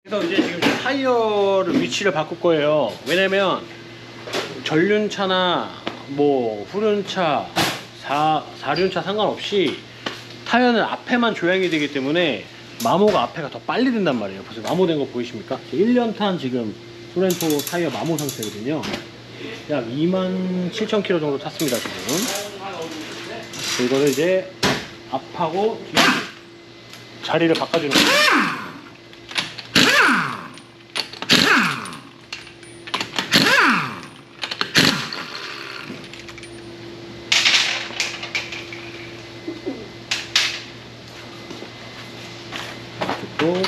그래서 이제 지금 타이어를 위치를 바꿀 거예요. 왜냐면 전륜차나 뭐 후륜차, 4륜차 상관없이 타이어는 앞에만 조향이 되기 때문에 마모가 앞에가 더 빨리 된단 말이에요. 벌써 마모된 거 보이십니까? 1년 탄 지금 소렌토 타이어 마모 상태거든요. 약 27,000km 정도 탔습니다 지금. 이거를 이제 앞하고 뒤 자리를 바꿔주는 거예요. 또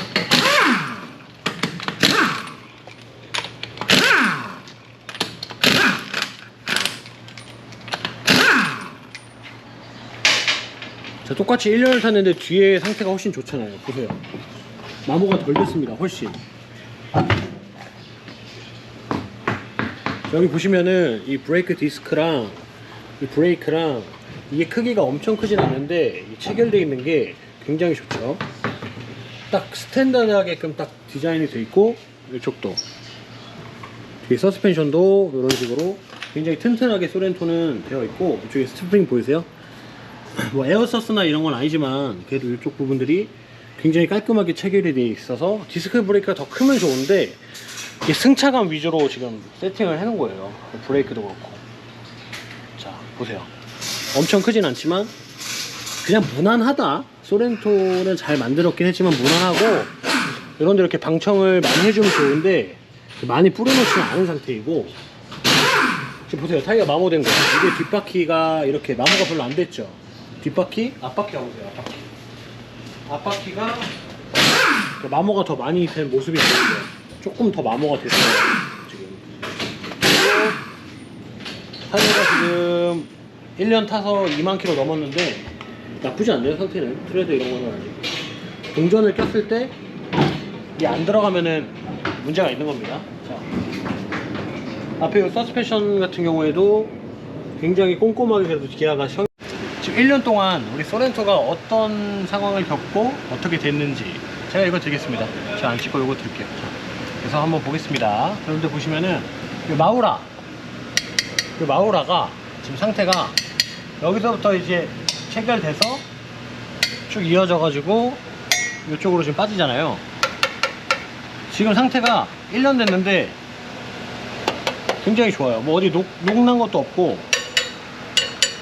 자, 똑같이 1년을 탔는데 뒤에 상태가 훨씬 좋잖아요. 보세요. 마모가 덜 됐습니다. 훨씬. 여기 보시면은 이 브레이크 디스크랑 이 브레이크랑 이게 크기가 엄청 크진 않는데 이 체결되어 있는 게 굉장히 좋죠. 딱 스탠다드하게끔 딱 디자인이 되어 있고, 이쪽도 뒤에 서스펜션도 이런 식으로 굉장히 튼튼하게 소렌토는 되어 있고, 이쪽에 스프링 보이세요? 뭐 에어서스나 이런 건 아니지만 그래도 이쪽 부분들이 굉장히 깔끔하게 체결이 되어 있어서 디스크 브레이크가 더 크면 좋은데 이게 승차감 위주로 지금 세팅을 해놓은 거예요. 브레이크도 그렇고. 자 보세요. 엄청 크진 않지만 그냥 무난하다. 소렌토는 잘 만들었긴 했지만 무난하고, 이런데 이렇게 방청을 많이 해주면 좋은데 많이 뿌려놓지는 않은 상태이고, 지금 보세요. 타이어 마모된 거. 이게 뒷바퀴가 이렇게 마모가 별로 안 됐죠. 뒷바퀴, 앞바퀴 보세요. 앞바퀴가 마모가 더 많이 된 모습이 보이죠. 조금 더 마모가 됐어요 지금. 그리고 타이어가 지금 1년 타서 2만 km 넘었는데 나쁘지 않네요. 상태는 트레드 이런 거는 아직. 동전을 꼈을 때 이게 안 들어가면은 문제가 있는 겁니다. 자, 앞에 이 서스펜션 같은 경우에도 굉장히 꼼꼼하게 그래도 기아가 지금 1년 동안 우리 소렌토가 어떤 상황을 겪고 어떻게 됐는지 제가 이거 드리겠습니다. 제가 안 찍고 이거 드릴게요. 자, 그래서 한번 보겠습니다. 그런데 보시면은 이 마우라가 지금 상태가 여기서부터 이제 체결돼서 쭉 이어져 가지고 이쪽으로 지금 빠지잖아요. 지금 상태가 1년 됐는데 굉장히 좋아요. 뭐 어디 녹난 것도 없고,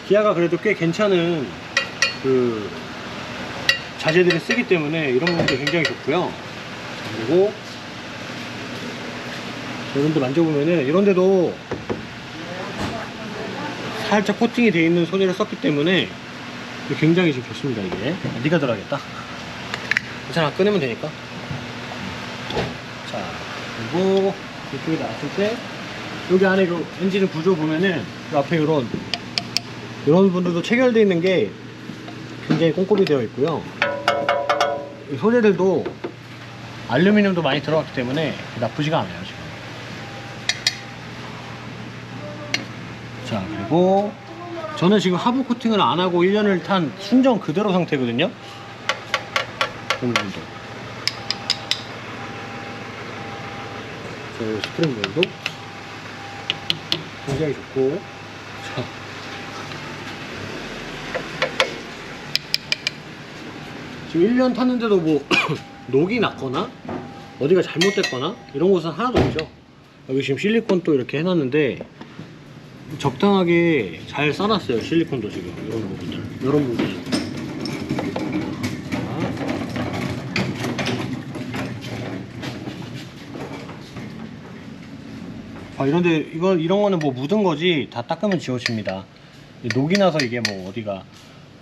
기아가 그래도 꽤 괜찮은 그 자재들을 쓰기 때문에 이런 부분도 굉장히 좋고요. 그리고 이런데 만져보면은 이런데도 살짝 코팅이 되어 있는 소재를 썼기 때문에 굉장히 지금 좋습니다. 이게 네가 들어가겠다. 괜찮아, 꺼내면 되니까. 자, 그리고 이쪽에 나왔을 때 여기 안에 그 엔진 구조 보면은 그 앞에 이런 부분들도 체결되어 있는 게 굉장히 꼼꼼히 되어 있고요. 이 소재들도 알루미늄도 많이 들어갔기 때문에 나쁘지가 않아요 지금. 자, 그리고 저는 지금 하부 코팅을 안 하고 1년을 탄 순정 그대로 상태거든요. 이 부분도. 저 스프링볼도 굉장히 좋고. 자, 지금 1년 탔는데도 뭐 녹이 났거나 어디가 잘못됐거나 이런 곳은 하나도 없죠. 여기 지금 실리콘 또 이렇게 해놨는데 적당하게 잘 싸놨어요. 실리콘도 지금 이런 부분들. 이런데 이런 거는 뭐 묻은 거지 다 닦으면 지워집니다. 녹이 나서 이게 뭐 어디가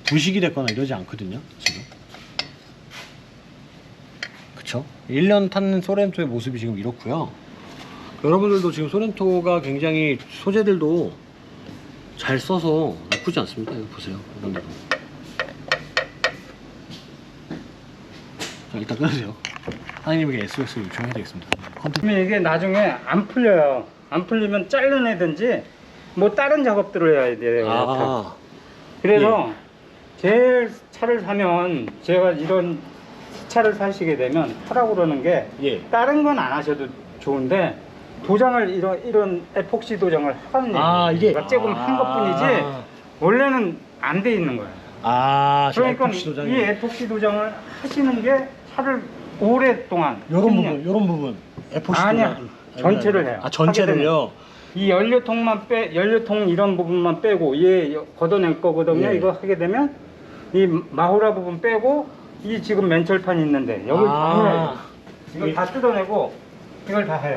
부식이 됐거나 이러지 않거든요 지금. 그쵸? 1년 탄 소렌토의 모습이 지금 이렇고요. 여러분들도 지금 소렌토가 굉장히 소재들도 잘 써서 나쁘지 않습니다. 이거 보세요. 이런 데도. 자, 일단 끊으세요. 사장님에게 SOS 요청해야 되겠습니다. 그러면 이게 나중에 안 풀려요. 안 풀리면 잘라내든지 뭐 다른 작업들을 해야 돼요. 이렇게. 그래서 제일 차를 사면 제가 이런 차를 사시게 되면 하라고 그러는 게 예. 다른 건 안 하셔도 좋은데 도장을 이런 에폭시 도장을 하라는 얘기예요. 이게 그러니까 조금 한 것뿐이지 원래는 안 돼 있는 거예요. 지금 그러니까 에폭시 도장이 이 에폭시 도장을 하시는 게 차를 오랫동안 요런 부분 에폭시 아니야. 도장 전체를 해요. 전체를요. 이 연료통 이런 부분만 빼고 얘 걷어낼 거거든요. 예. 이거 하게 되면 이 마호라 부분 빼고 이 지금 맨철판이 있는데 여기 다 해요. 이걸 다 뜯어내고 이걸 다 해요.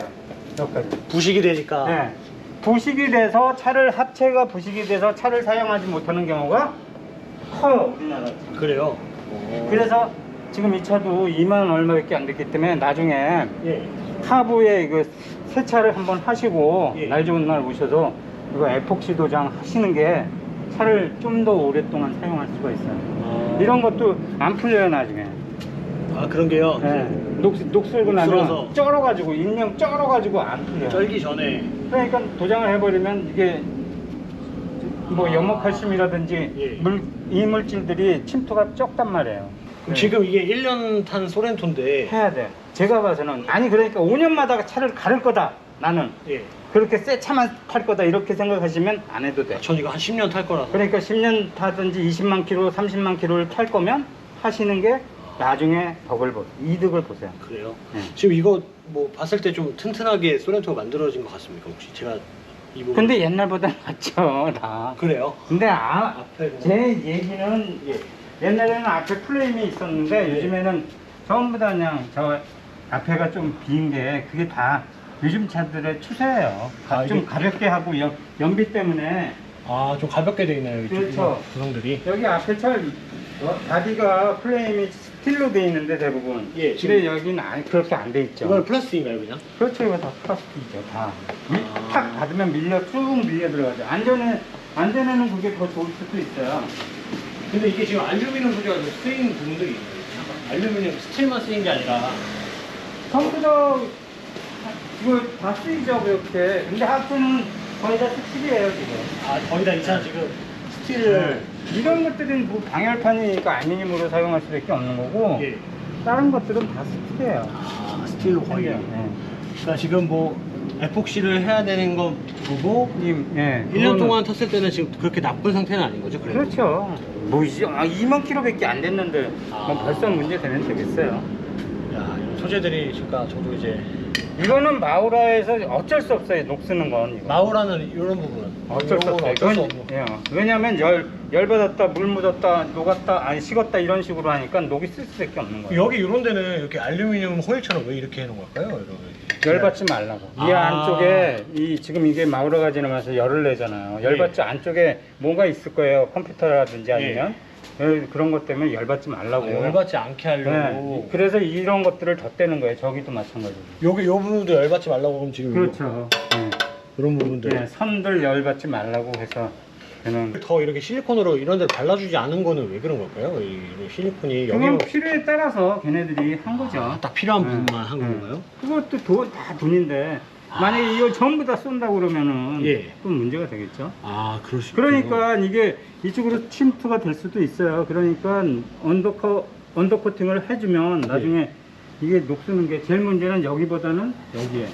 여기까지. 부식이 되니까. 네. 부식이 돼서 하체가 부식이 돼서 차를 사용하지 못하는 경우가 커요, 우리나라. 그래요. 그래서 지금 이 차도 2만 원 얼마밖에 안 됐기 때문에 나중에 예. 하부에 이거 세차를 한번 하시고 예. 날 좋은 날 오셔서 이거 에폭시 도장 하시는 게 차를 좀 더 오랫동안 사용할 수가 있어요. 이런 것도 안 풀려요 나중에. 그런 게요. 네. 녹슬고 나면 녹슬어서. 쩔어가지고 인명 쩔어가지고 안 풀려요. 쩔기 전에. 그러니까 도장을 해버리면 이게 뭐 염화칼슘이라든지 예. 이물질들이 침투가 적단 말이에요. 그럼 지금 이게 1년 탄 소렌토인데. 해야 돼. 제가 봐서는 아니 그러니까 5년마다 차를 가를 거다. 나는 예. 그렇게 새 차만 탈 거다 이렇게 생각하시면 안 해도 돼. 전 이거 한 10년 탈 거라서. 그러니까 10년 타든지 20만 킬로, 30만 킬로를 탈 거면 하시는 게 나중에 이득을 보세요. 그래요? 네. 지금 이거 뭐 봤을 때 좀 튼튼하게 소렌토가 만들어진 것 같습니까? 혹시 제가 이 부분. 근데 옛날보다 낫죠, 다. 그래요? 근데 앞에 제 얘기는 예. 옛날에는 앞에 플레임이 있었는데 예. 요즘에는 전부 다 그냥 저 앞에가 좀 빈 게 그게 다 요즘 차들의 추세예요. 좀 이게- 가볍게 하고 연비 때문에 좀 가볍게 돼 있나요? 이쪽 그렇죠. 구성들이. 여기 앞에 차 바디가 플레임이 스틸로 돼 있는데 대부분. 예, 근데 여기는 그렇게 안 돼 있죠. 이건 플라스틱인가요, 그냥? 그렇죠. 이거 다 플라스틱이죠. 다. 탁 닫으면 쭉 밀려 들어가죠. 안전에는 그게 더 좋을 수도 있어요. 근데 이게 지금 알루미늄 소재가 좀 쓰인 부분들이 있나요? 알루미늄 스틸만 쓰인 게 아니라. 전부 다 이거 다 쓰이죠 그렇게. 근데 하트는 거의 다 스틸이에요 지금. 거의 다 이 차 지금 스틸을. 이런 것들은 뭐 방열판이니까 알루미늄으로 사용할 수밖에 없는 거고 예. 다른 것들은 다 스틸이에요. 스틸로 거의. 네. 그러니까 지금 뭐 에폭시를 해야 되는 거 보고 예. 1년 동안 탔을 때는 지금 그렇게 나쁜 상태는 아닌 거죠? 그래도? 그렇죠. 뭐 이제 2만 킬로밖에 안 됐는데 아. 뭐 벌써 문제 되면 되겠어요. 야, 이런 소재들이 그러니까 저도 이제 이거는 마우라에서 어쩔 수 없어요. 녹쓰는 건. 이거. 마우라는 이런 부분 어쩔 수 이런 없어요. 건 어쩔 수 그건, 없는. 예. 왜냐면 열 받았다, 물 묻었다, 녹았다, 아니 식었다 이런 식으로 하니까 녹이 쓸 수밖에 없는 거예요. 여기 이런 데는 이렇게 알루미늄 호일처럼 왜 이렇게 해놓은 걸까요? 열 받지 말라고. 이 안쪽에 지금 이게 마우라가 지나면서 열을 내잖아요. 열 받지 안쪽에 뭐가 있을 거예요. 컴퓨터라든지 아니면 그런 것 때문에 열 받지 말라고. 열받지 않게 하려고. 네. 그래서 이런 것들을 덧대는 거예요. 저기도 마찬가지로. 여기 요 부분도 열받지 말라고 그럼 지금 그렇죠. 네. 이런 부분들. 네, 선들 열 받지 말라고 해서 저는 더 이렇게 실리콘으로 이런 데를 발라주지 않은 거는 왜 그런 걸까요? 이 실리콘이 그건 여기 필요에 따라서 걔네들이 한 거죠. 딱 필요한 네. 부분만 한 네. 건가요? 그것도 다 돈인데 만약에 이거 전부 다 쏜다고 그러면은 예. 좀 문제가 되겠죠. 그럴 수 있군요. 그러니까 이게 이쪽으로 침투가 될 수도 있어요. 그러니까 언더코팅을 해주면 나중에 이게 녹쓰는 게 제일 문제는 여기보다는 여기에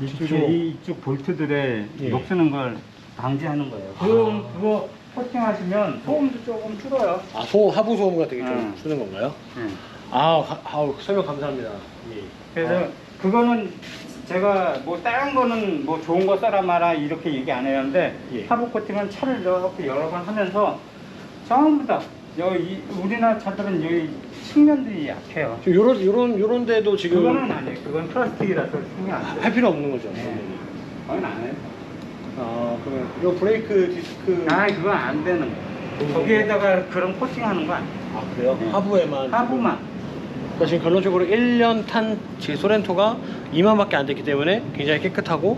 이쪽에 이쪽 볼트들에 예. 녹쓰는 걸 방지하는 거예요. 그거 코팅하시면 소음도 조금 줄어요. 하부 소음 같은 게 좀 쓰는 건가요? 설명 감사합니다. 예. 그래서 그거는 제가 뭐 다른 거는 뭐 좋은 거 써라 마라 이렇게 얘기 안 했는데 예. 하부 코팅은 차를 이렇게 여러 번 하면서 전부 다 우리나라 차들은 여기 측면들이 약해요. 지금 요런 데도 지금 그거는 아니에요. 그건 플라스틱이라서 신경 안 써요. 할 필요 없는 거죠. 네. 그건 안 해요. 그러면 요 브레이크 디스크. 그건 안 되는 거예요. 거기에다가 그런 코팅하는 거 아니에요. 그래요? 네. 하부에만. 하부만. 그러니까 지금 결론적으로 1년 탄 제 소렌토가 2만밖에 안 됐기 때문에 굉장히 깨끗하고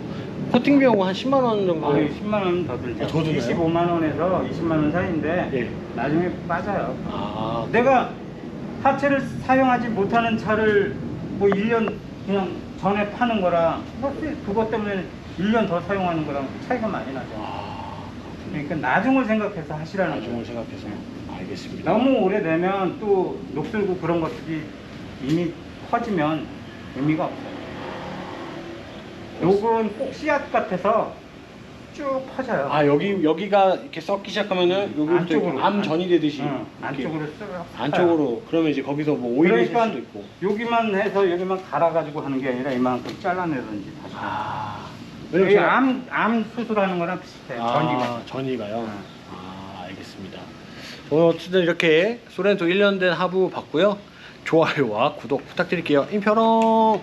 코팅 비용은 한 10만 원 정도. 10만 원 더 들죠. 더 드나요? 25만 원에서 20만 원 사이인데 예. 나중에 빠져요. 내가 내가 하체를 사용하지 못하는 차를 뭐 1년 그냥 전에 파는 거랑 그것 때문에 1년 더 사용하는 거랑 차이가 많이 나죠. 그러니까 나중을 생각해서 하시라는 나중을 거예요. 생각해서. 알겠습니다. 너무 오래되면 또 녹슬고 그런 것들이 이미 퍼지면 의미가 없어요. 요건 꼭 씨앗 같아서 쭉 퍼져요. 아 여기가 이렇게 썩기 시작하면은 여기부터 안쪽으로. 암전이 되듯이 응, 이렇게 안쪽으로 쓱 안쪽으로 그러면 이제 거기서 뭐 오일이 있을 그러니까 수도 있고. 여기만 해서 여기만 갈아가지고 하는 게 아니라 이만큼 잘라내든지 다시. 왜냐면 여기 제가- 암 수술하는 거랑 비슷해요. 전이가. 전이가요. 응. 알겠습니다. 어쨌든 이렇게 소렌토 1년 된 하부 봤고요. 좋아요와 구독 부탁드릴게요. 임평롱.